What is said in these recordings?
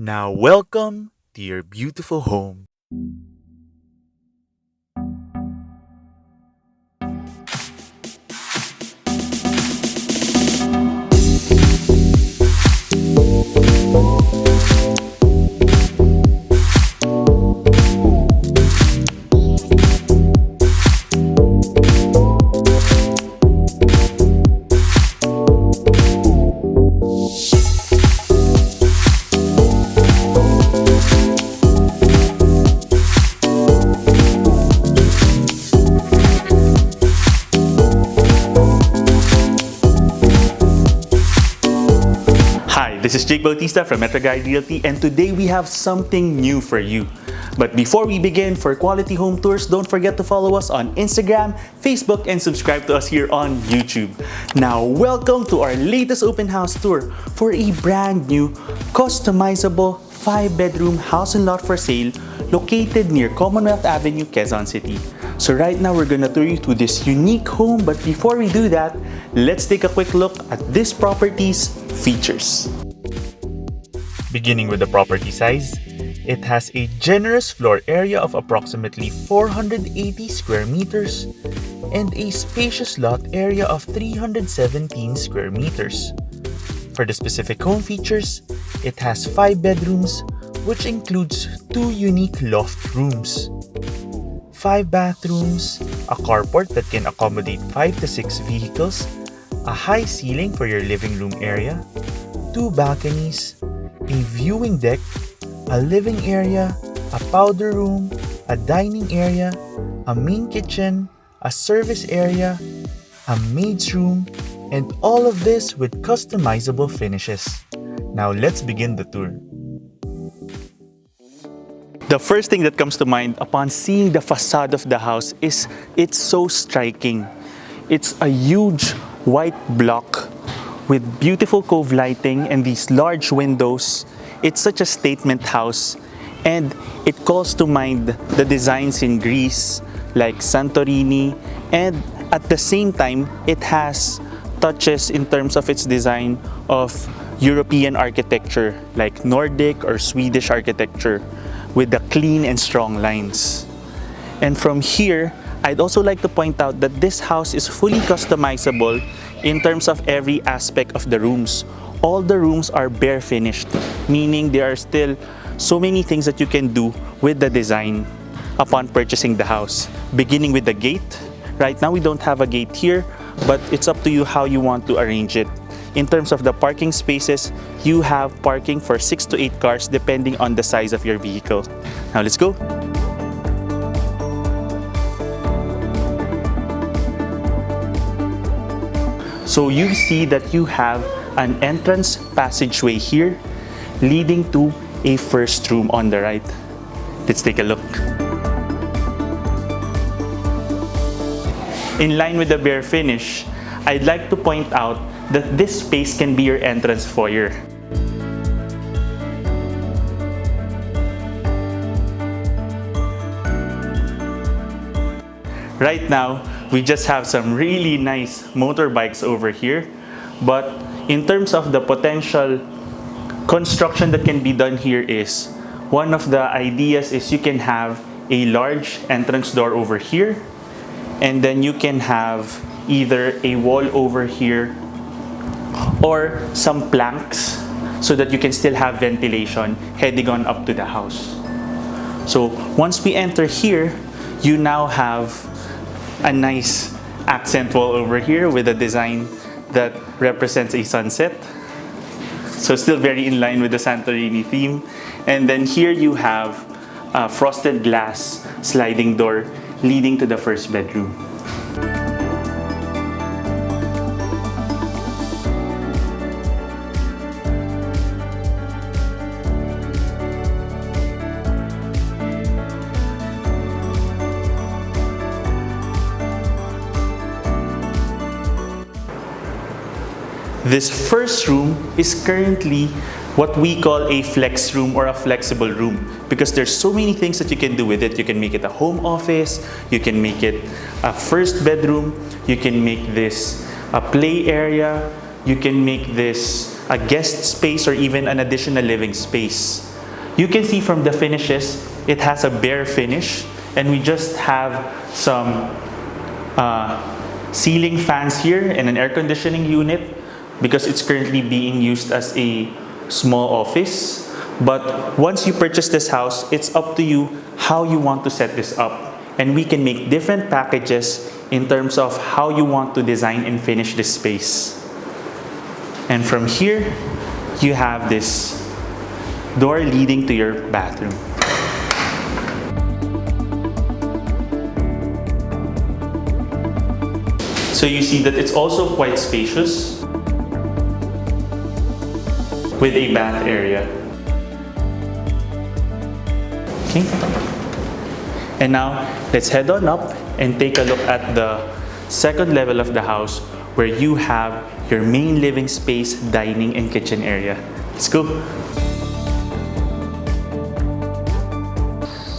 Now, welcome to your beautiful home. Hi, this is Bautista from metroguide.realty, and today we have something new for you. But before we begin, for quality home tours, don't forget to follow us on Instagram, Facebook, and subscribe to us here on YouTube. Now, welcome to our latest open house tour for a brand new, customizable 5-bedroom house and lot for sale located near Commonwealth Avenue, Quezon City. So right now, we're gonna tour you through this unique home, but before we do that, let's take a quick look at this property's features. Beginning with the property size, it has a generous floor area of approximately 480 square meters and a spacious lot area of 317 square meters. For the specific home features, it has 5 bedrooms, which includes 2 unique loft rooms, 5 bathrooms, a carport that can accommodate 5 to 6 vehicles, a high ceiling for your living room area, 2 balconies, a viewing deck, a living area, a powder room, a dining area, a main kitchen, a service area, a maid's room, and all of this with customizable finishes. Now let's begin the tour. The first thing that comes to mind upon seeing the facade of the house is it's so striking. It's a huge white block with beautiful cove lighting and these large windows. It's such a statement house, and it calls to mind the designs in Greece like Santorini, and at the same time it has touches in terms of its design of European architecture like Nordic or Swedish architecture with the clean and strong lines. And from here, I'd also like to point out that this house is fully customizable in terms of every aspect of the rooms. All the rooms are bare finished, meaning there are still so many things that you can do with the design upon purchasing the house. Beginning with the gate. Right now we don't have a gate here, but it's up to you how you want to arrange it. In terms of the parking spaces, you have parking for 6 to 8 cars depending on the size of your vehicle. Now let's go. So you see that you have an entrance passageway here leading to a first room on the right. Let's take a look. In line with the bare finish, I'd like to point out that this space can be your entrance foyer. Right now, we just have some really nice motorbikes over here, but in terms of the potential construction that can be done here is, one of the ideas is you can have a large entrance door over here, and then you can have either a wall over here or some planks so that you can still have ventilation heading on up to the house. So once we enter here, you now have a nice accent wall over here with a design that represents a sunset. So still very in line with the Santorini theme. And then here you have a frosted glass sliding door leading to the first bedroom. This first room is currently what we call a flex room or a flexible room because there's so many things that you can do with it. You can make it a home office, you can make it a first bedroom, you can make this a play area, you can make this a guest space or even an additional living space. You can see from the finishes, it has a bare finish, and we just have some ceiling fans here and an air conditioning unit because it's currently being used as a small office. But once you purchase this house, it's up to you how you want to set this up. And we can make different packages in terms of how you want to design and finish this space. And from here, you have this door leading to your bathroom. So you see that it's also quite spacious with a bath area. Okay. And now let's head on up and take a look at the second level of the house where you have your main living space, dining, and kitchen area. Let's go.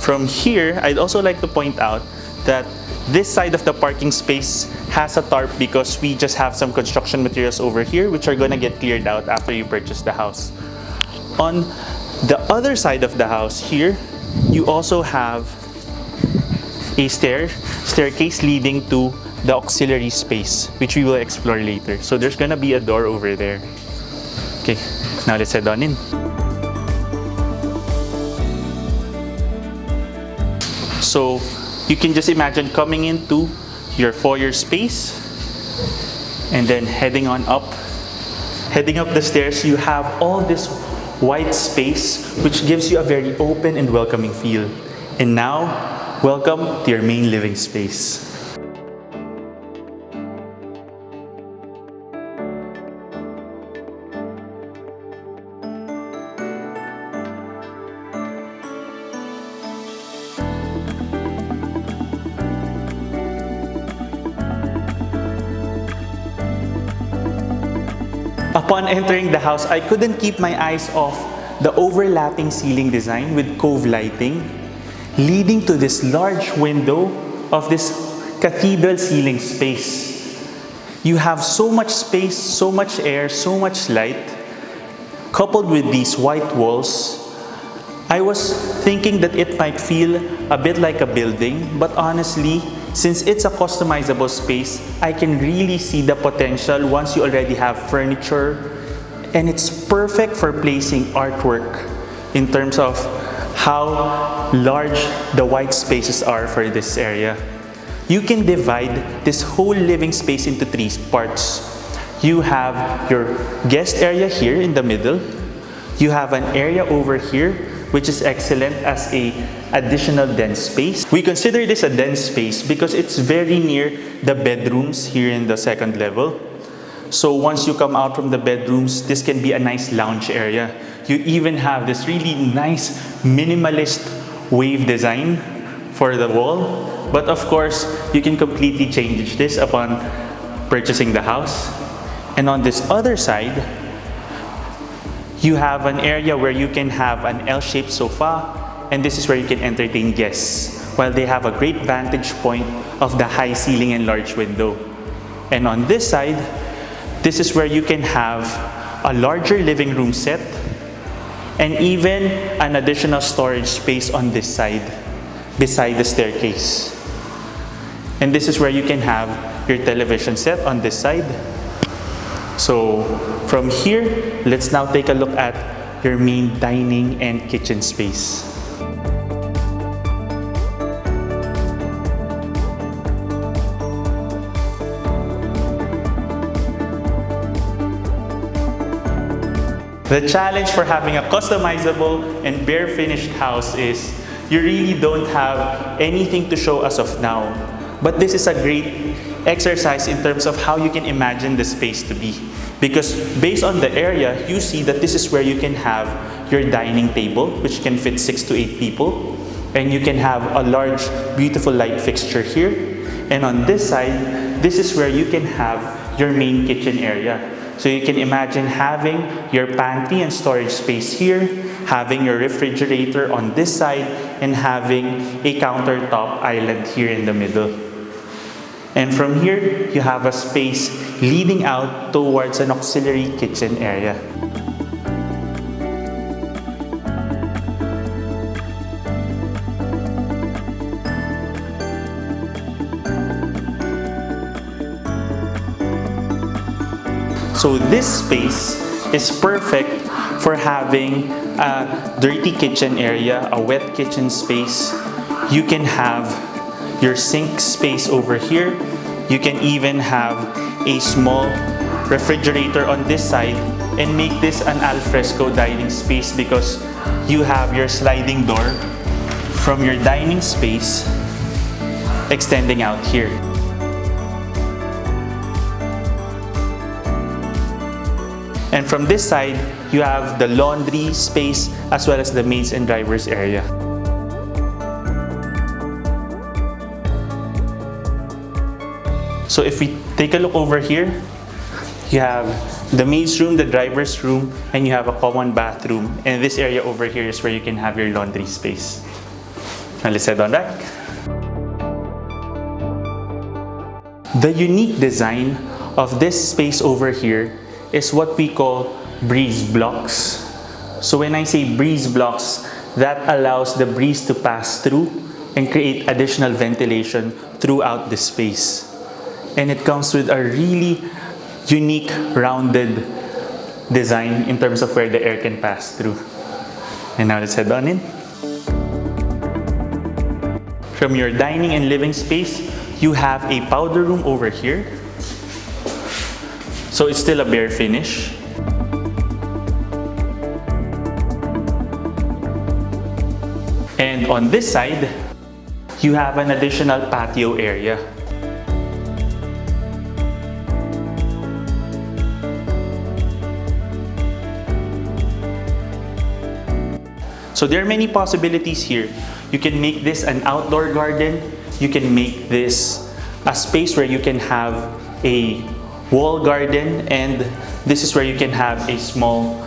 From here, I'd also like to point out that this side of the parking space has a tarp because we just have some construction materials over here which are going to get cleared out after you purchase the house. On the other side of the house here, you also have a staircase leading to the auxiliary space, which we will explore later. So there's gonna be a door over there. Okay, now let's head on in. So you can just imagine coming into your foyer space and then heading on up. Heading up the stairs, you have all this white space which gives you a very open and welcoming feel. And now, welcome to your main living space. Upon entering the house, I couldn't keep my eyes off the overlapping ceiling design with cove lighting, leading to this large window of this cathedral ceiling space. You have so much space, so much air, so much light, coupled with these white walls. I was thinking that it might feel a bit like a building, but honestly, since it's a customizable space, I can really see the potential once you already have furniture, and it's perfect for placing artwork in terms of how large the white spaces are for this area. You can divide this whole living space into three parts. You have your guest area here in the middle. You have an area over here, which is excellent as a additional den space. We consider this a den space because it's very near the bedrooms here in the second level. So once you come out from the bedrooms, this can be a nice lounge area. You even have this really nice minimalist wave design for the wall. But of course, you can completely change this upon purchasing the house. And on this other side, you have an area where you can have an L-shaped sofa, and this is where you can entertain guests, while they have a great vantage point of the high ceiling and large window. And on this side, this is where you can have a larger living room set, and even an additional storage space on this side, beside the staircase. And this is where you can have your television set on this side. So from here, let's now take a look at your main dining and kitchen space. The challenge for having a customizable and bare finished house is you really don't have anything to show as of now. But this is a great exercise in terms of how you can imagine the space to be. Because based on the area, you see that this is where you can have your dining table, which can fit 6 to 8 people. And you can have a large, beautiful light fixture here. And on this side, this is where you can have your main kitchen area. So you can imagine having your pantry and storage space here, having your refrigerator on this side, and having a countertop island here in the middle. And from here, you have a space leading out towards an auxiliary kitchen area. So this space is perfect for having a dirty kitchen area, a wet kitchen space. You can have your sink space over here. You can even have a small refrigerator on this side and make this an alfresco dining space because you have your sliding door from your dining space extending out here. And from this side, you have the laundry space as well as the maids and drivers area. So if we take a look over here, you have the maid's room, the driver's room, and you have a common bathroom. And this area over here is where you can have your laundry space. Now let's head on back. The unique design of this space over here is what we call breeze blocks. So when I say breeze blocks, that allows the breeze to pass through and create additional ventilation throughout the space. And it comes with a really unique rounded design in terms of where the air can pass through. And now let's head on in. From your dining and living space, you have a powder room over here. So it's still a bare finish. And on this side, you have an additional patio area. So there are many possibilities here. You can make this an outdoor garden. You can make this a space where you can have a wall garden, and this is where you can have a small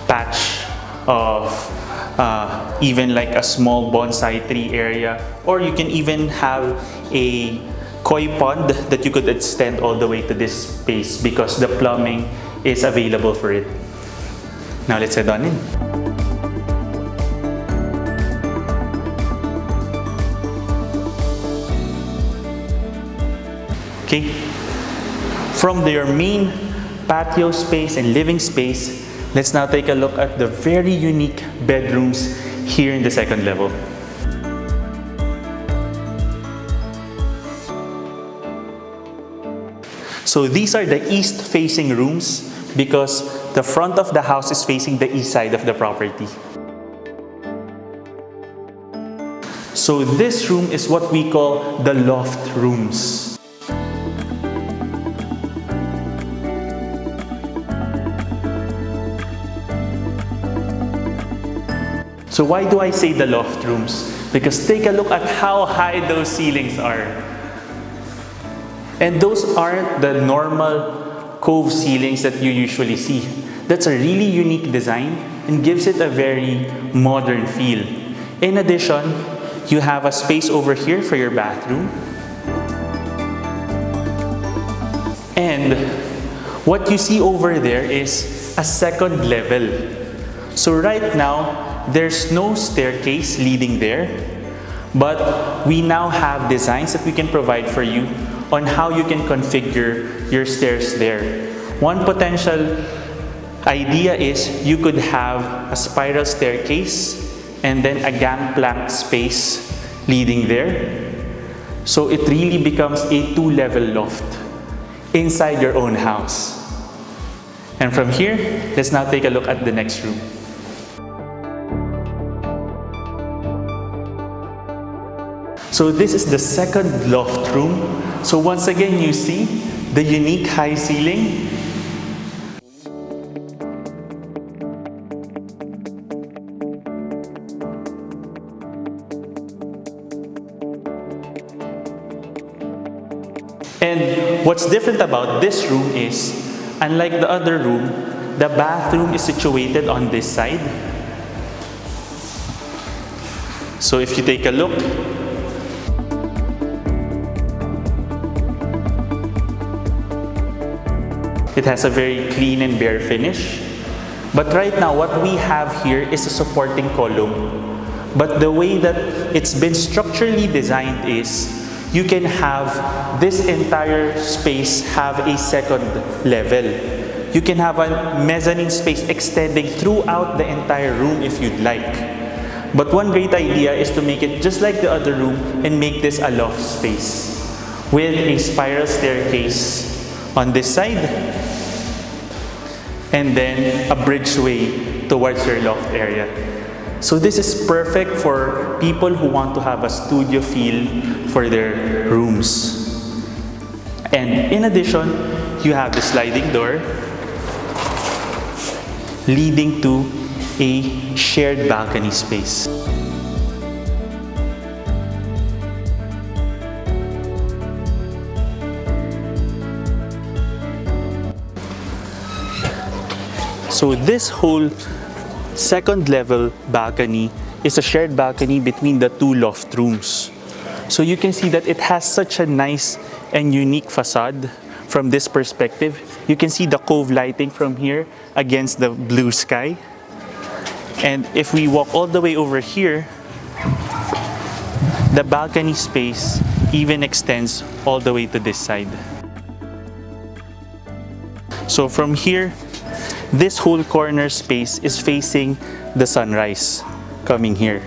patch of even like a small bonsai tree area, or you can even have a koi pond that you could extend all the way to this space because the plumbing is available for it. Now let's head on in. Okay. From your main patio space and living space, let's now take a look at the very unique bedrooms here in the second level. So these are the east-facing rooms because the front of the house is facing the east side of the property. So this room is what we call the loft rooms. So why do I say the loft rooms? Because take a look at how high those ceilings are. And those aren't the normal cove ceilings that you usually see. That's a really unique design and gives it a very modern feel. In addition, you have a space over here for your bathroom. And what you see over there is a second level. So right now, there's no staircase leading there, but we now have designs that we can provide for you on how you can configure your stairs there. One potential idea is you could have a spiral staircase and then a gangplank space leading there. So it really becomes a two-level loft inside your own house. And from here, let's now take a look at the next room. So this is the second loft room. So once again, you see the unique high ceiling. And what's different about this room is, unlike the other room, the bathroom is situated on this side. So if you take a look, it has a very clean and bare finish. But right now, what we have here is a supporting column. But the way that it's been structurally designed is, you can have this entire space have a second level. You can have a mezzanine space extending throughout the entire room if you'd like. But one great idea is to make it just like the other room and make this a loft space with a spiral staircase on this side and then a bridgeway towards your loft area. So this is perfect for people who want to have a studio feel for their rooms. And in addition, you have the sliding door leading to a shared balcony space. So this whole second level balcony is a shared balcony between the two loft rooms. So you can see that it has such a nice and unique facade from this perspective. You can see the cove lighting from here against the blue sky. And if we walk all the way over here, the balcony space even extends all the way to this side. So from here, this whole corner space is facing the sunrise coming here.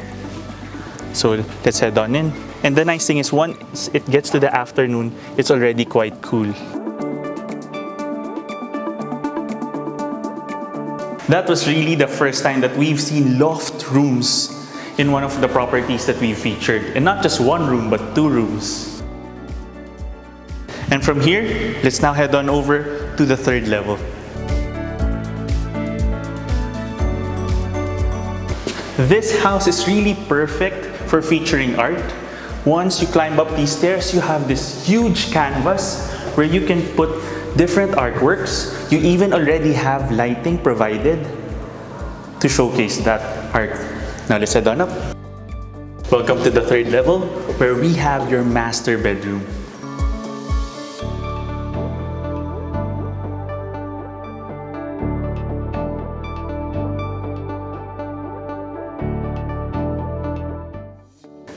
So let's head on in. And the nice thing is once it gets to the afternoon, it's already quite cool. That was really the first time that we've seen loft rooms in one of the properties that we featured. And not just one room, but two rooms. And from here, let's now head on over to the third level. This house is really perfect for featuring art. Once you climb up these stairs, you have this huge canvas where you can put different artworks. You even already have lighting provided to showcase that art. Now let's head on up. Welcome to the third level where we have your master bedroom.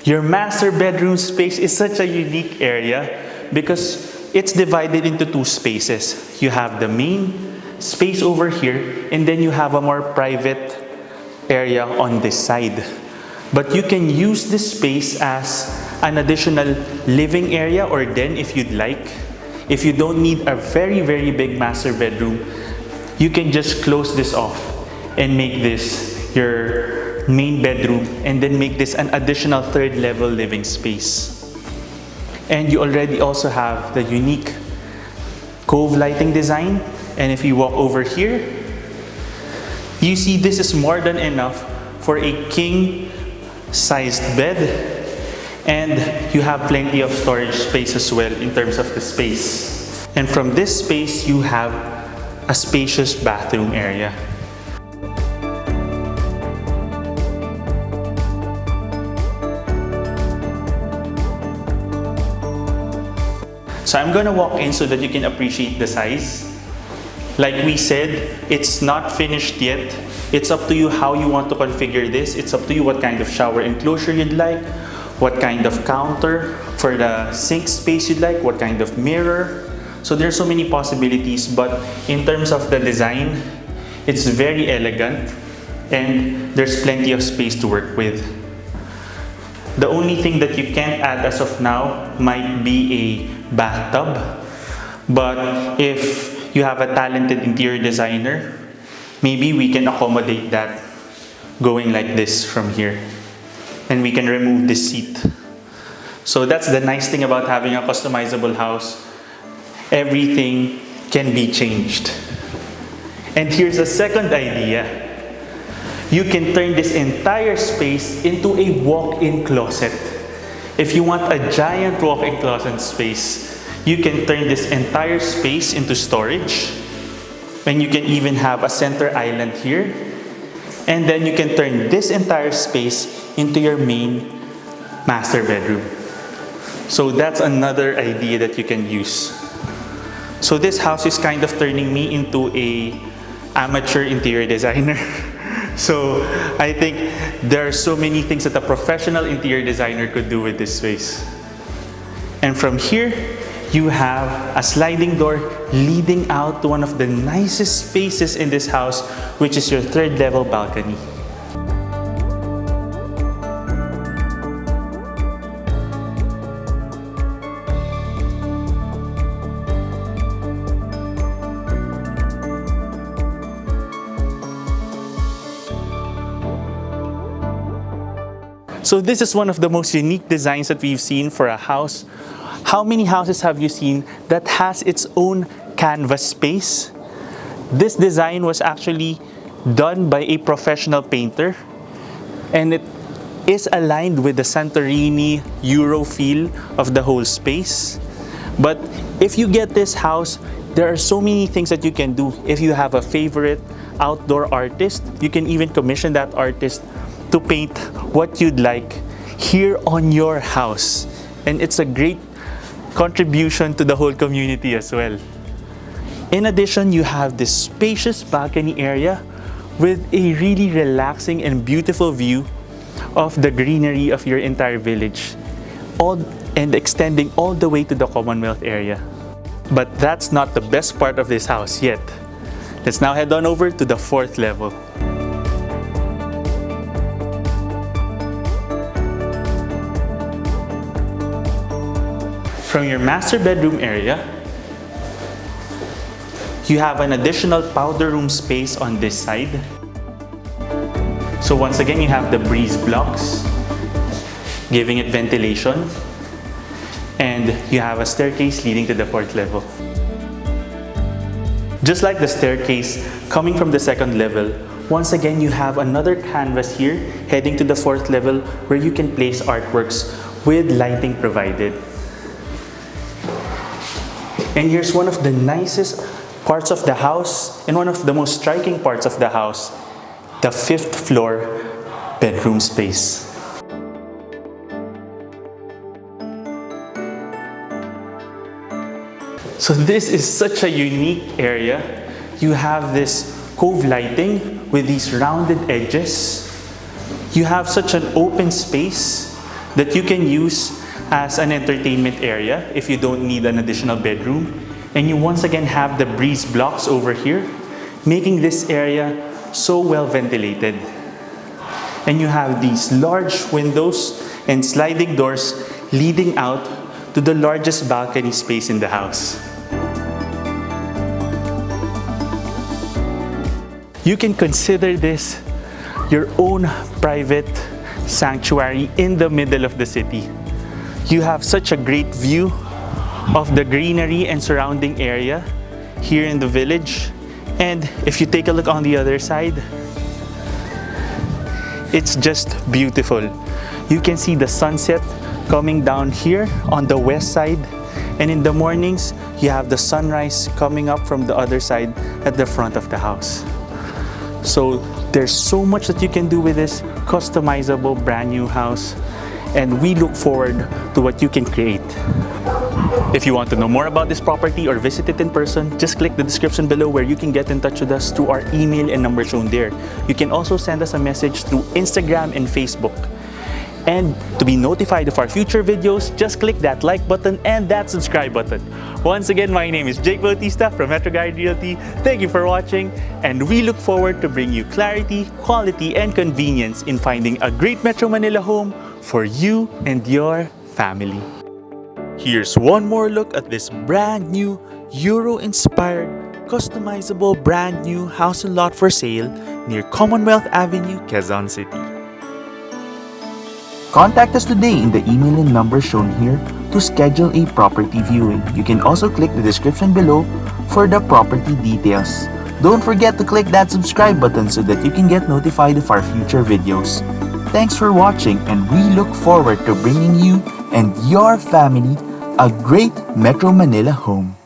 Your master bedroom space is such a unique area because it's divided into two spaces. You have the main space over here, and then you have a more private area on this side. But you can use this space as an additional living area or den if you'd like. If you don't need a very, very big master bedroom, you can just close this off and make this your main bedroom and then make this an additional third level living space. And you already also have the unique cove lighting design. And if you walk over here, you see this is more than enough for a king-sized bed. And you have plenty of storage space as well in terms of the space. And from this space, you have a spacious bathroom area. So I'm gonna walk in so that you can appreciate the size. Like we said, it's not finished yet. It's up to you how you want to configure this. It's up to you what kind of shower enclosure you'd like, what kind of counter for the sink space you'd like, what kind of mirror. So there's so many possibilities, but in terms of the design, it's very elegant and there's plenty of space to work with. The only thing that you can't add as of now might be a bathtub, but if you have a talented interior designer, maybe we can accommodate that going like this from here, and we can remove this seat. So that's the nice thing about having a customizable house. Everything can be changed. And here's a second idea. You can turn this entire space into a walk-in closet. If you want a giant walk-in closet space, you can turn this entire space into storage. And you can even have a center island here. And then you can turn this entire space into your main master bedroom. So that's another idea that you can use. So this house is kind of turning me into a amateur interior designer. So I think there are so many things that a professional interior designer could do with this space. And from here, you have a sliding door leading out to one of the nicest spaces in this house, which is your third level balcony. So this is one of the most unique designs that we've seen for a house. How many houses have you seen that has its own canvas space? This design was actually done by a professional painter, and it is aligned with the Santorini Euro feel of the whole space. But if you get this house, there are so many things that you can do. If you have a favorite outdoor artist, you can even commission that artist to paint what you'd like here on your house. And it's a great contribution to the whole community as well. In addition, you have this spacious balcony area with a really relaxing and beautiful view of the greenery of your entire village, and extending all the way to the Commonwealth area. But that's not the best part of this house yet. Let's now head on over to the 4th level. From your master bedroom area, you have an additional powder room space on this side. So once again, you have the breeze blocks, giving it ventilation, and you have a staircase leading to the 4th level. Just like the staircase coming from the 2nd level, once again, you have another canvas here heading to the 4th level where you can place artworks with lighting provided. And here's one of the nicest parts of the house and one of the most striking parts of the house, the 5th floor bedroom space. So this is such a unique area. You have this cove lighting with these rounded edges. You have such an open space that you can use as an entertainment area if you don't need an additional bedroom. And you once again have the breeze blocks over here, making this area so well ventilated. And you have these large windows and sliding doors leading out to the largest balcony space in the house. You can consider this your own private sanctuary in the middle of the city. You have such a great view of the greenery and surrounding area here in the village. And if you take a look on the other side, it's just beautiful. You can see the sunset coming down here on the west side, and in the mornings you have the sunrise coming up from the other side at the front of the house. So there's so much that you can do with this customizable brand new house, and we look forward to what you can create. If you want to know more about this property or visit it in person, just click the description below where you can get in touch with us through our email and number shown there. You can also send us a message through Instagram and Facebook. And to be notified of our future videos, just click that like button and that subscribe button. Once again, my name is Jake Bautista from Metroguide Realty. Thank you for watching, and we look forward to bring you clarity, quality, and convenience in finding a great Metro Manila home for you and your family. Here's one more look at this brand new Euro-inspired, customizable brand new house and lot for sale near Commonwealth Avenue, Quezon City. Contact us today in the email and number shown here to schedule a property viewing. You can also click the description below for the property details. Don't forget to click that subscribe button so that you can get notified of our future videos. Thanks for watching, and we look forward to bringing you and your family a great Metro Manila home.